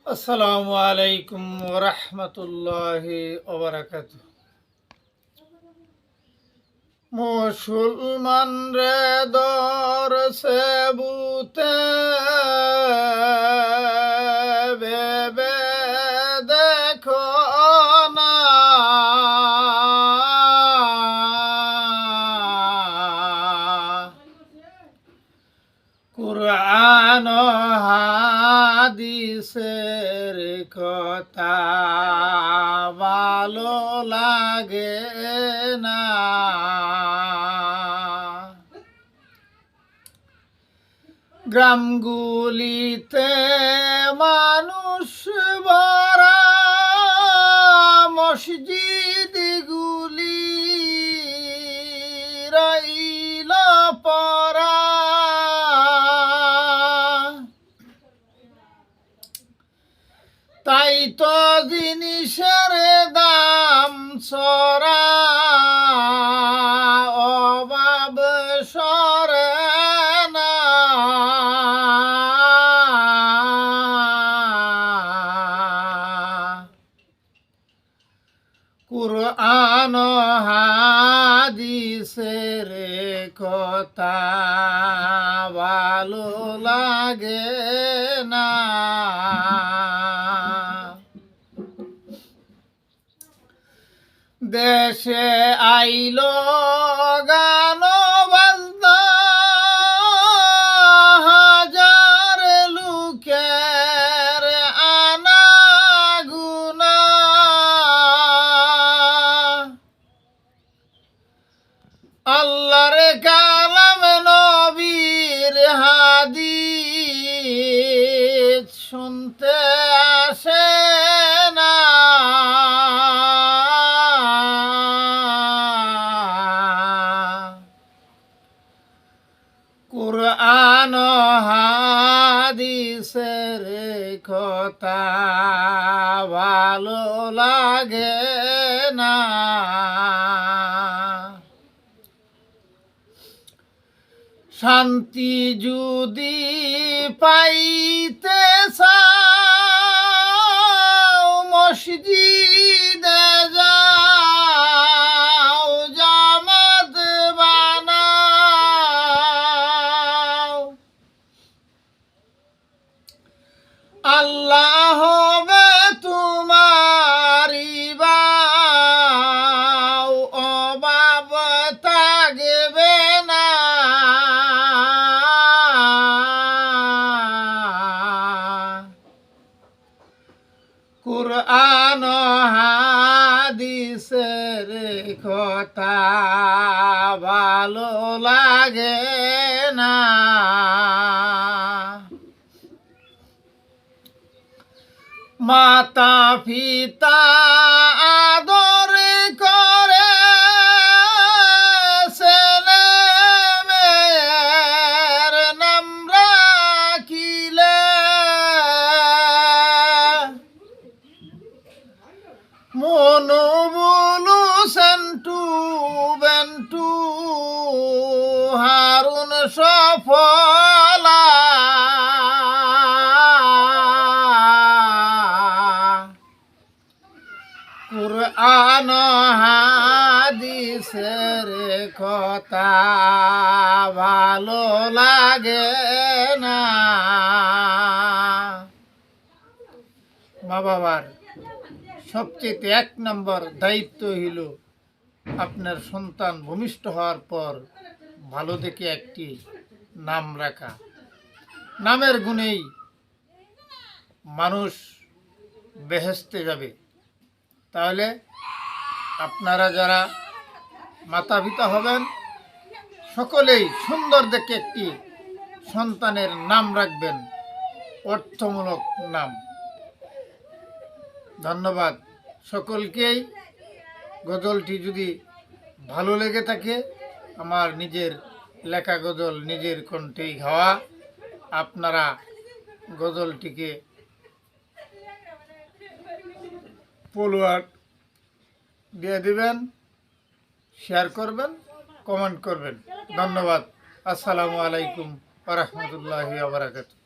আসসালামু আলাইকুম ওরহমতুল্লাহি ওবারাকাতুহ। মুসলমান রে দরসে বুতে ভেবে দেখো না, কুরআন হাদিসের কথা ভালো লাগে না। গ্রামগুলিতে মানুষ ভরা, মসজিদগুলি রইল পরা। তাই তো জিনিসের দাম সরা, অভাব সরে না। কুরআন হাদিসের কথা ভালো লাগে না। দেশে আইলো গান বাজনা, হাজার লোকের আনা গুনা। আল্লাহর কালাম নবীর হাদিস শুনতে আসে না। কুরআন হাদিসের কথা ভালো লাগে না। শান্তি যদি পাইতে চাও, মসজিদে যাও, জামাত বানাও। আল্লাহ হবে তোমারি বাও, অভাব থাকবে না। কুরআন হাদিসের কথা ভালো লাগে না। মাতা পিতা আদর করে, ছেলে মেয়ের নাম রাখিলে। মনু বুলু সেন্টু বেন্টু হারুন সফলা। কুরআন হাদিসের কথা ভালো লাগে না। মা বাবার সবচেয়ে 1 নম্বর দায়িত্ব হইল আপনার সন্তান ভূমিষ্ঠ হওয়ার পর ভালো দেখে একটি নাম রাখা। নামের গুণেই মানুষ বেহেশতে যাবে। তাহলে আপনারা যারা মাতা পিতা হবেন, সকলেই সুন্দর দেখে একটি সন্তানের নাম রাখবেন, অর্থমূলক নাম। ধন্যবাদ সকলকেই। গজলটি যদি ভালো লেগে থাকে, আমার নিজের লেখা গজল, নিজের কণ্ঠেই গাওয়া, আপনারা গজলটিকে ফলোয়ার দিয়ে দিবেন, শেয়ার করবেন, কমেন্ট করবেন। ধন্যবাদ। আসসালামু আলাইকুম ওয়া রাহমাতুল্লাহি ওয়া বারাকাতুহু।